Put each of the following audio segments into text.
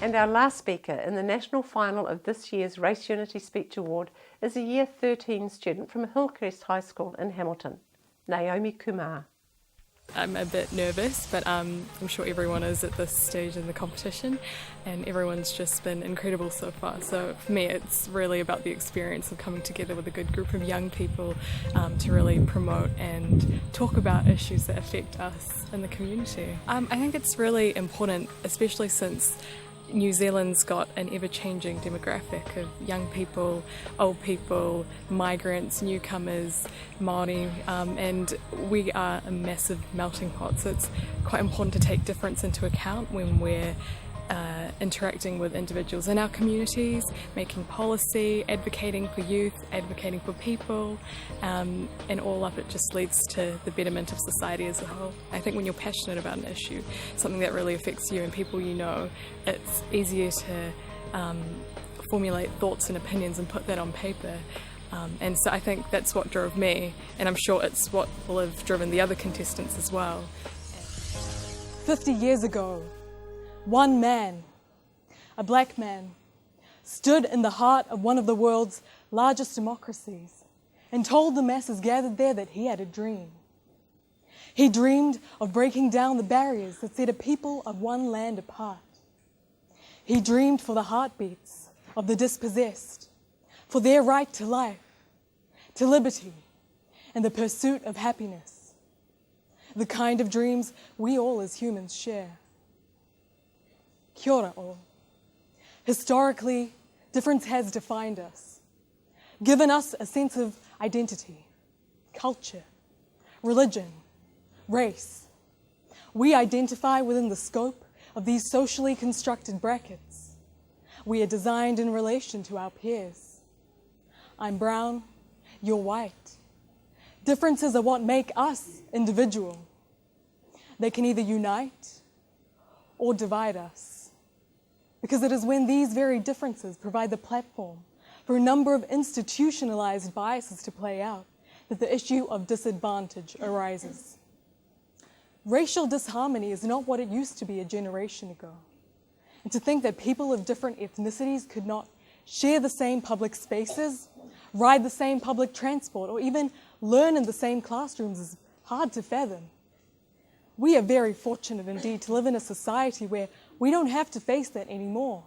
And our last speaker in the national final of this year's Race Unity Speech Award is a Year 13 student from Hillcrest High School in Hamilton, Naomi Kumar. I'm a bit nervous, but I'm sure everyone is at this stage in the competition, and everyone's just been incredible so far. So for me, it's really about the experience of coming together with a good group of young people to really promote and talk about issues that affect us in the community. I think it's really important, especially since New Zealand's got an ever-changing demographic of young people, old people, migrants, newcomers, Māori, and we are a massive melting pot, so it's quite important to take difference into account when we're interacting with individuals in our communities, making policy, advocating for youth, advocating for people, and all up it just leads to the betterment of society as a whole. I think when you're passionate about an issue, something that really affects you and people you know, it's easier to formulate thoughts and opinions and put that on paper. And so I think that's what drove me, and I'm sure it's what will have driven the other contestants as well. 50 years ago, one man, a black man, stood in the heart of one of the world's largest democracies and told the masses gathered there that he had a dream. He dreamed of breaking down the barriers that set a people of one land apart. He dreamed for the heartbeats of the dispossessed, for their right to life, to liberty, and the pursuit of happiness, the kind of dreams we all as humans share. Kia ora all. Historically, difference has defined us, given us a sense of identity, culture, religion, race. We identify within the scope of these socially constructed brackets. We are designed in relation to our peers. I'm brown, you're white. Differences are what make us individual. They can either unite or divide us. Because it is when these very differences provide the platform for a number of institutionalized biases to play out that the issue of disadvantage arises. Racial disharmony is not what it used to be a generation ago. And to think that people of different ethnicities could not share the same public spaces, ride the same public transport, or even learn in the same classrooms is hard to fathom. We are very fortunate indeed to live in a society where we don't have to face that anymore.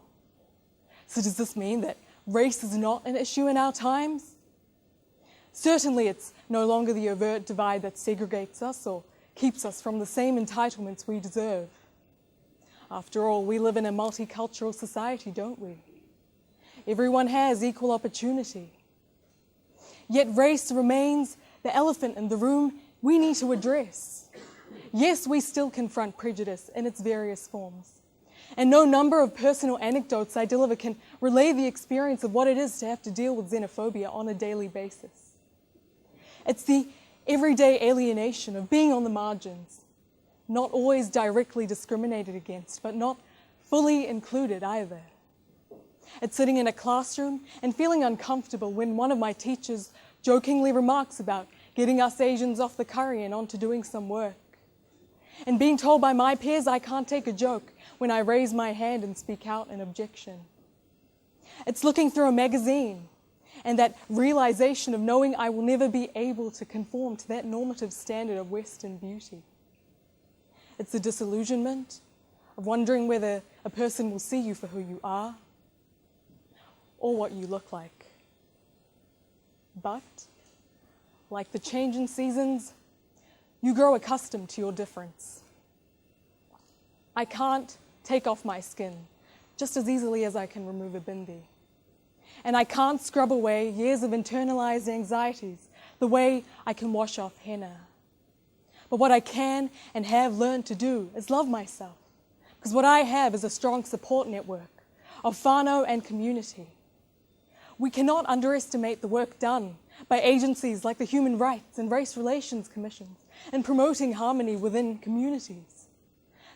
So does this mean that race is not an issue in our times? Certainly it's no longer the overt divide that segregates us or keeps us from the same entitlements we deserve. After all, we live in a multicultural society, don't we? Everyone has equal opportunity. Yet race remains the elephant in the room we need to address. Yes, we still confront prejudice in its various forms. And no number of personal anecdotes I deliver can relay the experience of what it is to have to deal with xenophobia on a daily basis. It's the everyday alienation of being on the margins, not always directly discriminated against, but not fully included either. It's sitting in a classroom and feeling uncomfortable when one of my teachers jokingly remarks about getting us Asians off the curry and onto doing some work. And being told by my peers I can't take a joke when I raise my hand and speak out an objection. It's looking through a magazine and that realization of knowing I will never be able to conform to that normative standard of Western beauty. It's the disillusionment of wondering whether a person will see you for who you are or what you look like. But, like the change in seasons, you grow accustomed to your difference. I can't take off my skin just as easily as I can remove a bindi. And I can't scrub away years of internalized anxieties the way I can wash off henna. But what I can and have learned to do is love myself, because what I have is a strong support network of whānau and community. We cannot underestimate the work done by agencies like the Human Rights and Race Relations Commissions in promoting harmony within communities.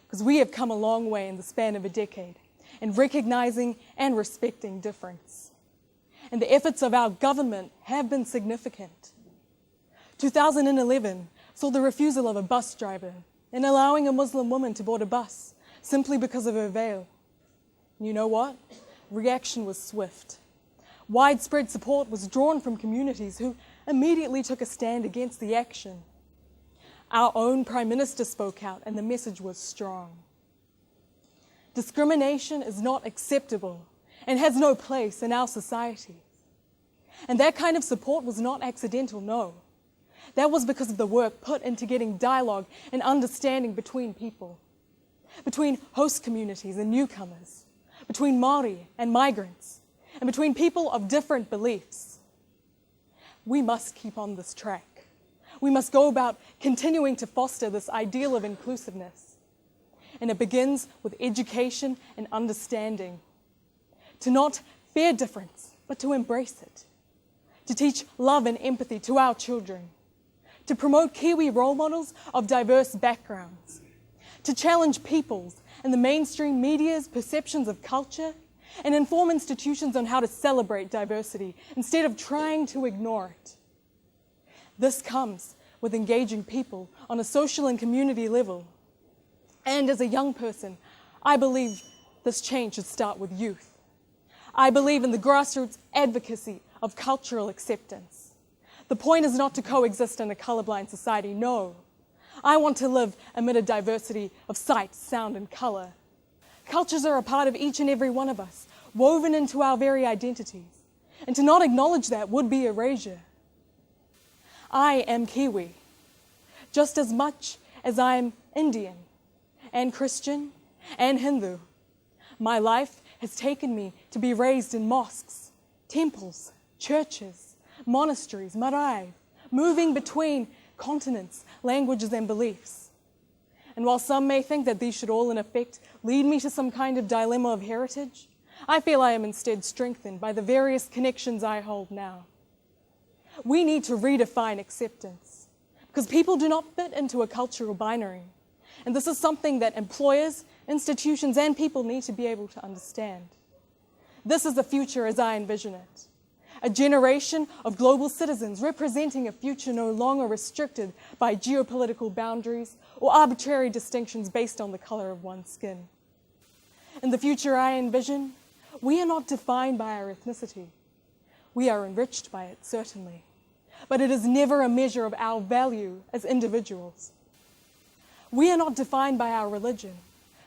Because we have come a long way in the span of a decade in recognizing and respecting difference. And the efforts of our government have been significant. 2011 saw the refusal of a bus driver in allowing a Muslim woman to board a bus simply because of her veil. You know what? Reaction was swift. Widespread support was drawn from communities who immediately took a stand against the action. Our own Prime Minister spoke out, and the message was strong. Discrimination is not acceptable and has no place in our society. And that kind of support was not accidental, no. That was because of the work put into getting dialogue and understanding between people, between host communities and newcomers, between Māori and migrants, and between people of different beliefs. We must keep on this track. We must go about continuing to foster this ideal of inclusiveness. And it begins with education and understanding. To not fear difference, but to embrace it. To teach love and empathy to our children. To promote Kiwi role models of diverse backgrounds. To challenge people's and the mainstream media's perceptions of culture and inform institutions on how to celebrate diversity instead of trying to ignore it. This comes with engaging people on a social and community level. And as a young person, I believe this change should start with youth. I believe in the grassroots advocacy of cultural acceptance. The point is not to coexist in a colorblind society, no. I want to live amid a diversity of sight, sound, and color. Cultures are a part of each and every one of us, woven into our very identities. And to not acknowledge that would be erasure. I am Kiwi, just as much as I am Indian, and Christian, and Hindu. My life has taken me to be raised in mosques, temples, churches, monasteries, marae, moving between continents, languages, and beliefs. And while some may think that these should all, in effect, lead me to some kind of dilemma of heritage, I feel I am instead strengthened by the various connections I hold now. We need to redefine acceptance, because people do not fit into a cultural binary. And this is something that employers, institutions, and people need to be able to understand. This is the future as I envision it. A generation of global citizens representing a future no longer restricted by geopolitical boundaries or arbitrary distinctions based on the color of one's skin. In the future I envision, we are not defined by our ethnicity. We are enriched by it, certainly. But it is never a measure of our value as individuals. We are not defined by our religion,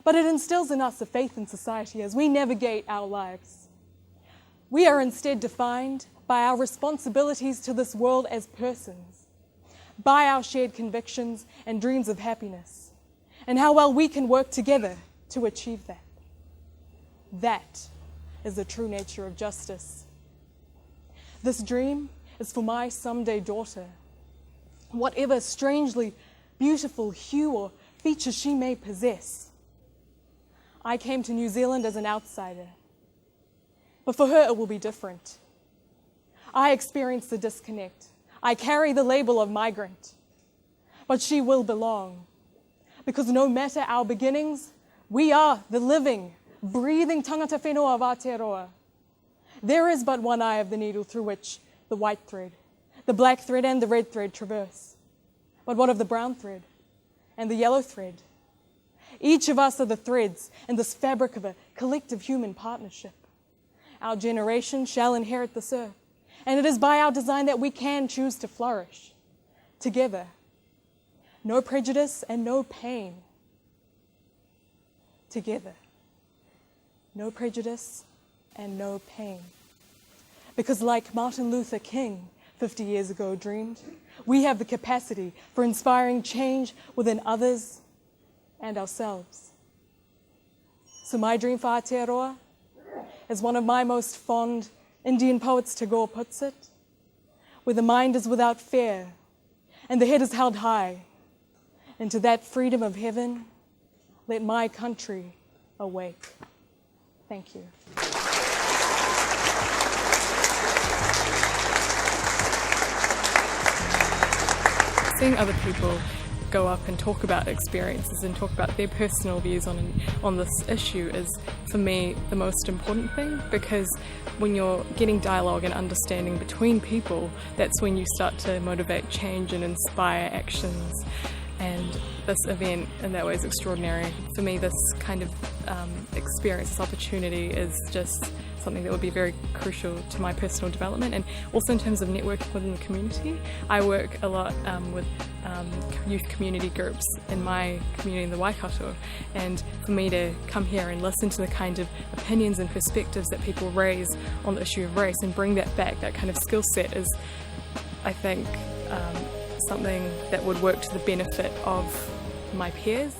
but it instills in us a faith in society as we navigate our lives. We are instead defined by our responsibilities to this world as persons, by our shared convictions and dreams of happiness, and how well we can work together to achieve that. That is the true nature of justice. This dream is for my someday daughter. Whatever strangely beautiful hue or feature she may possess. I came to New Zealand as an outsider, but for her it will be different. I experienced the disconnect. I carry the label of migrant, but she will belong, because no matter our beginnings, we are the living, breathing tangata whenua of Aotearoa. There is but one eye of the needle through which the white thread, the black thread, and the red thread traverse. But what of the brown thread and the yellow thread? Each of us are the threads in this fabric of a collective human partnership. Our generation shall inherit this earth, and it is by our design that we can choose to flourish together. No prejudice and no pain. Together. No prejudice and no pain. Because like Martin Luther King 50 years ago dreamed, we have the capacity for inspiring change within others and ourselves. So my dream for Aotearoa, as one of my most fond Indian poets Tagore puts it, where the mind is without fear and the head is held high, into that freedom of heaven, let my country awake. Thank you. Seeing other people go up and talk about experiences and talk about their personal views on this issue is, for me, the most important thing, because when you're getting dialogue and understanding between people, that's when you start to motivate change and inspire actions. And this event in that way is extraordinary. For me, this kind of experience, this opportunity is just something that would be very crucial to my personal development, and also in terms of networking within the community. I work a lot with youth community groups in my community in the Waikato, and for me to come here and listen to the kind of opinions and perspectives that people raise on the issue of race and bring that back, that kind of skill set, is, I think, something that would work to the benefit of my peers.